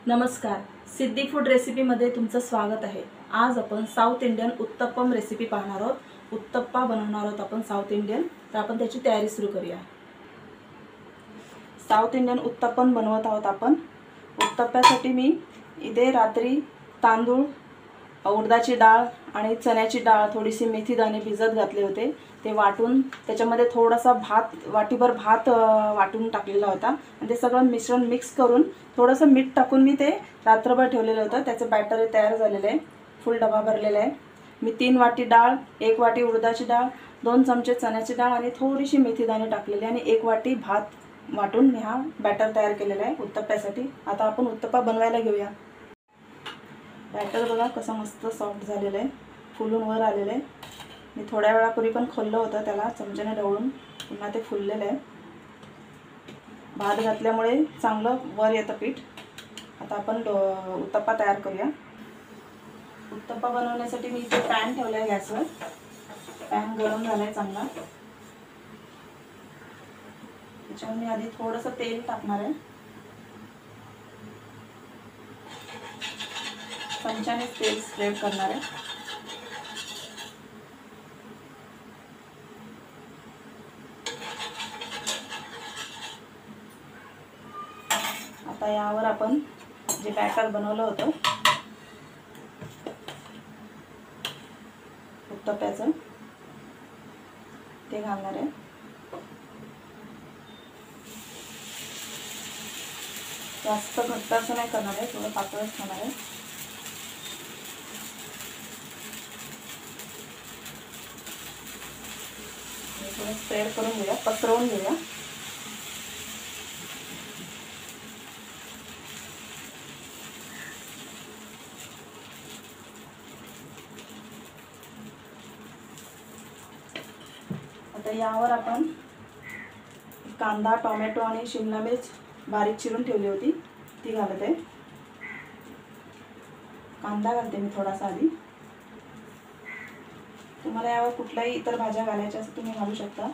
नमस्कार, सिद्धी फूड रेसिपीमध्ये तुमचं स्वागत आहे। आज आपण साऊथ इंडियन उत्तप्पम रेसिपी पाहणार आहोत। उत्तप्पा बनवणार आहोत आपण साऊथ इंडियन। तर आपण त्याची तयारी सुरू करूया। साऊथ इंडियन उत्तप्पम बनवत आहोत आपण। उत्तप्प्यासाठी मी इथे रात्री तांदूळ, उडदाची डाळ आणि चण्याची डाळ, थोडीशी मेथी दाणे भिजत घातले होते। ते वाटून त्याच्यामध्ये थोडासा भात, वाटीभर भात वाटून टाकलेला होता आणि ते सगळं मिश्रण मिक्स करून थोडंसं मीठ टाकून मी ते रात्रभर ठेवलेलं होतं। त्याचं बॅटर तयार झालेलं आहे। फुल डबा भरलेला आहे। मी 3 वाटी डाळ, 1 वाटी उडदाची डाळ, 2 चमचे चण्याची डाळ आणि थोडीशी मेथी दाणे टाकलेले आणि 1 वाटी भात वाटून मी हा बॅटर तयार केलेला आहे उत्तप्प्यासाठी। आता आपण उत्तप्पा बनवायला घेऊया। बॅटर बघा कसं मस्त सॉफ्ट झालेलं आहे, फुलून वर आलेलं आहे। मी थोड्या वेळापूर्वी पण खोललं होतं, त्याला चमच्याने ढवळून पुन्हा ते फुललेलं आहे। भात घातल्यामुळे चांगलं वर येतं पीठ। आता आपण उत्तप्पा तयार करूया। उत्तप्पा बनवण्यासाठी मी इथे पॅन ठेवला आहे गॅसवर। पॅन गरम झाला आहे चांगला। त्याच्यावर मी आधी थोडंसं तेल टाकणार आहे। चमच्याने तेल स्प्रेड करणार आहे। आता यावर आपण जे बॅटर बनवलं होतं उत्तप्प्याचं ते घालणार आहे। जास्त घट्ट असं नाही करणार आहे, थोडं पातळच करणार आहे। थोडं स्प्रेड करून घेऊया, पसरवून घेऊया। आता यावर आपण कांदा, टोमॅटो आणि शिमला मिर्च बारीक चिरून ठेवली होती ती घालत आहे। कांदा घालते मी थोडासा आधी। तुम्हाला यावर कुठल्याही इतर भाज्या घालायच्या असतील तुम्ही घालू शकता।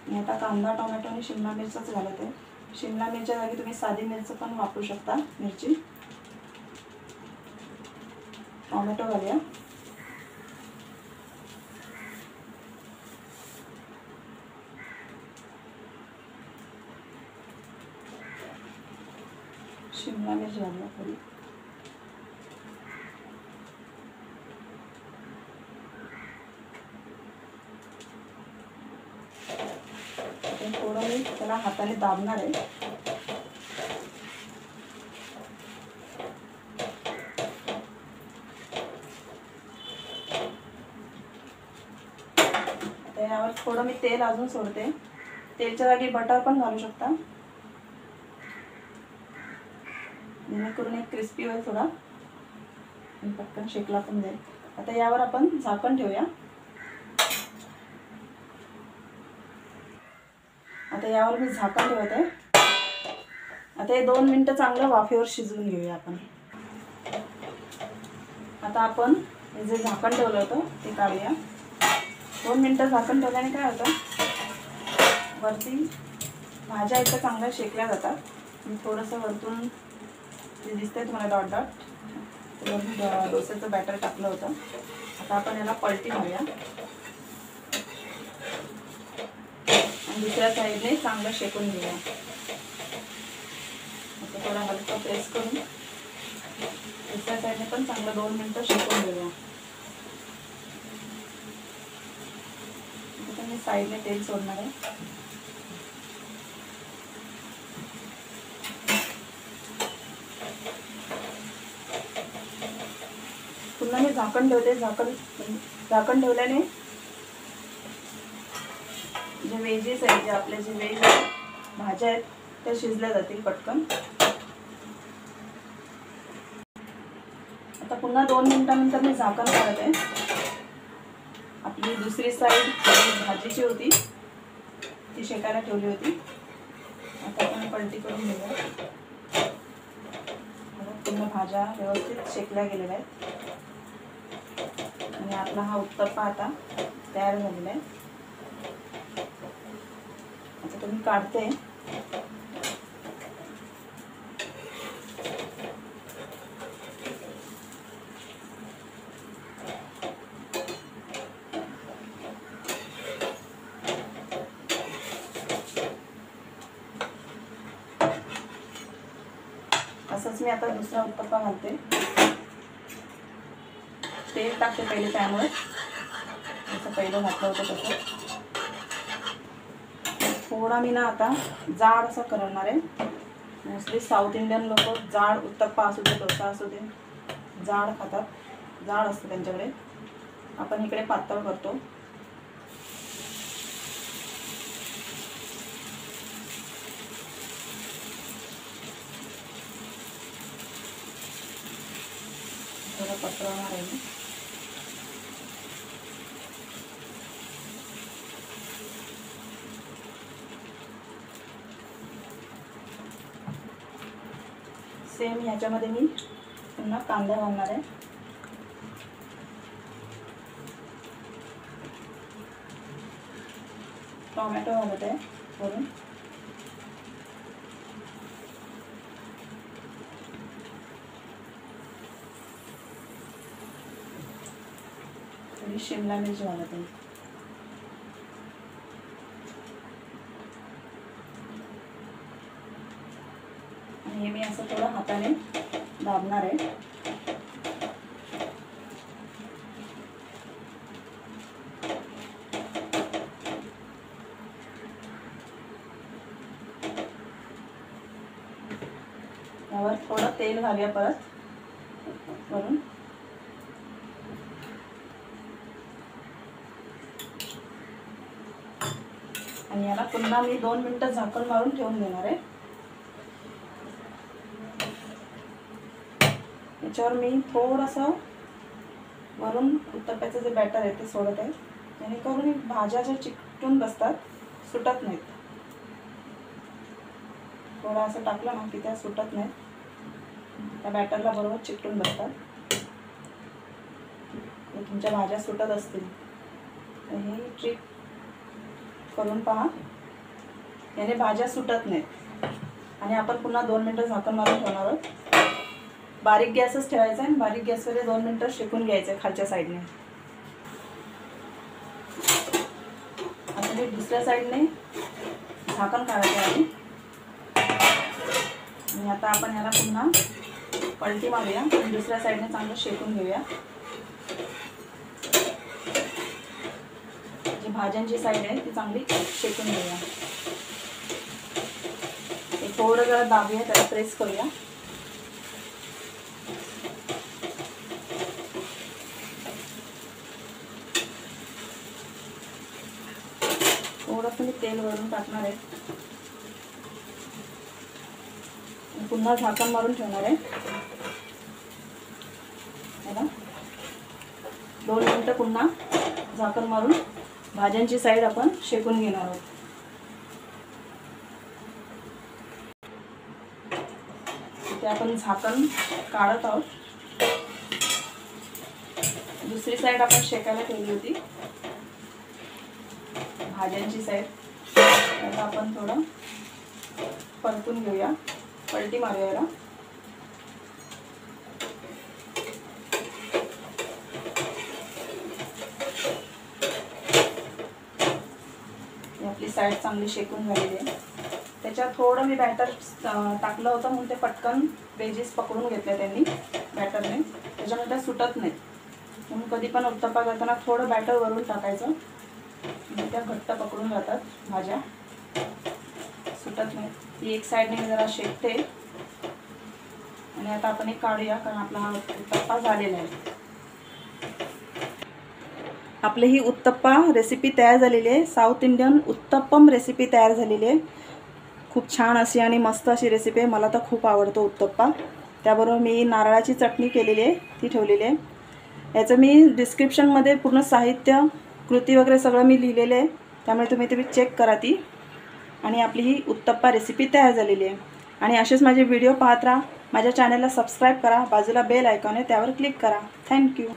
मी आता कांदा, टोमॅटो आणि शिमला मिरचच घालत आहे। शिमला मिरच्या जागी तुम्ही साधी मिरची पण वापरू शकता, मिरची। टोमॅटो घालूया। शिमला मिर्च घालूया थोडी। थोडं मी त्याला हाताने दाबणार आहे। आता यावर थोडं मी तेल अजून सोडते। तेलच्या जागी बटर पण घालू शकता, जेणेकरून एक क्रिस्पी होईल थोडा आणि पटकन शेकला पण जाईल। आता यावर आपण झाकण ठेवूया। आता यावर मी झाकण ठेवत आहे। आता हे 2 मिनिटं चांगलं वाफेवर शिजवून घेऊया आपण। आता आपण हे जे झाकण ठेवलं होतं ते काढूया। 2 मिनिटं झाकण ठेवल्याने काय होतं, वरती भाज्या इथं चांगल्या शेकल्या जातात। मी थोडंसं वरतून जे दिसतंय तुम्हाला डॉट डॉट, वरून डोस्याचं बॅटर टाकलं होतं। आता आपण याला पलटी मारूया आणि दुसऱ्या साईडने चांगलं शेकून घेऊया। आता थोडा हलका प्रेस करून दुसऱ्या साईडने पण चांगलं 2 मिनिटं शेकून घेऊया। आता मी साईडने तेल सोडणार आहे। पुन्हा मी झाकण ठेवते। झाकण ठेवल्याने जे व्हेजेस आहेत, जे आपले जे व्हेज भाज्या आहेत त्या शिजल्या जातील पटकन। आता पुन्हा 2 मिनिटांनंतर मी झाकण काढत आहे। आपली दुसरी साईड भाजीची होती ती शेकायला ठेवली होती। आता आपण पलटी करून घेऊया। पूर्ण भाज्या व्यवस्थित शेकल्या गेलेल्या आहेत आणि आपला हा उत्तप्पा आता तयार झालेला आहे। आता तुम्ही काढते। असंच मी आता दुसरा उत्तप्पा घालते. तेल टाकते पहिले पॅनवर, जसं पहिलं घातलं होतं तसं. थोडा मी ना आता जाड असं करणार आहे. मोस्टली साऊथ इंडियन लोक जाड उत्तप्पा असू दे, डोसा असू दे, जाड खातात, जाड असतं त्यांच्याकडे. आपण इकडे पातळ करतो. थोडं पसरवणार आहे मी. सेम ह्याच्यामध्ये मी पुन्हा कांदा घालणार आहे. टोमॅटो घालत आहे वरून. थोडी शिमला मिरची घालत आहे. आणि हे मी असं थोडं हाताने दाबणार आहे. यावर थोडं तेल घालूया परत वरून. आणि याला पुन्हा मी 2 मिनिटं झाकण मारून ठेवून देणार आहे. याच्यावर मी थोडंसं वरून उत्तप्प्याचं जे बॅटर आहे ते सोडत आहे, जेणेकरून भाज्या ज्या चिकटून बसतात, सुटत नाहीत. थोडं असं टाकलं ना की त्या सुटत नाहीत, त्या बॅटरला बरोबर चिकटून बसतात. तुमच्या भाज्या सुटत असतील तर ही ट्रिक करून पहा, याने भाज्या सुटत नाहीत. आणि आपण पुन्हा 2 मिनिटं झाकण मारून ठेवणार आहोत. बारीक गॅसच ठेवायचा आहे. बारीक गॅसवर 2 मिनिटं शेकून घ्यायचं आहे खालच्या साईडने. आता मी दुसऱ्या साईडने झाकण काढायचं आहे. आणि आता आपण याला पुन्हा पलटी मारूया आणि दुसऱ्या साईडने चांगलं शेकून घेऊया. जी भाज्यांची साईड आहे ती चांगली शेकून घेऊया. हे थोडं जरा दाबूया, त्याला प्रेस करूया. थोडंसं मी तेल वरून टाकणार आहे. पुन्हा झाकण मारून ठेवणार आहे. 2 मिनिटं पुन्हा झाकण मारून भाज्यांची साईड आपण शेकून घेणार आहोत. इथे आपण झाकण काढत आहोत. दुसरी साईड आपण शेकायला ठेवली होती, भाज्यांची साईड. आता आपण थोडं परतून घेऊया, पलटी मारूया याला. आपली साईड चांगली शेकून झालेली आहे. त्याच्यात थोडं मी बॅटर टाकलं होतं म्हणून ते पटकन वेजीस पकडून घेतल्या त्यांनी बॅटरने, त्याच्यामुळे त्या सुटत नाहीत. म्हणून कधी पण उत्तप्पा करताना थोडं बॅटर वरून टाकायचं, म्हणजे त्या घट्ट पकडून जातात भाज्या, सुटत नाही. ती एक साईडने जरा शेकते. आणि आता आपण एक काढूया, कारण आपला हा उत्तप्पा झालेला आहे. आपली ही उत्तप्पा रेसिपी तयार झालेली आहे. साऊथ इंडियन उत्तप्पम रेसिपी तयार झालेली आहे. खूप छान अशी आणि मस्त अशी रेसिपी आहे. मला तर खूप आवडतो उत्तप्पा. त्याबरोबर मी नारळाची चटणी केलेली आहे, ती ठेवलेली आहे. याचं मी डिस्क्रिप्शनमध्ये पूर्ण साहित्य, कृती वगैरे सगळं मी लिहिलेलं आहे, त्यामुळे तुम्ही ते चेक करा ती. आणि आपली ही उत्तप्पा रेसिपी तयार झालेली आहे. आणि असेच माझे व्हिडिओ पाहत राहा. माझ्या चॅनलला सबस्क्राईब करा. बाजूला बेल आयकॉन आहे, त्यावर क्लिक करा. थँक्यू.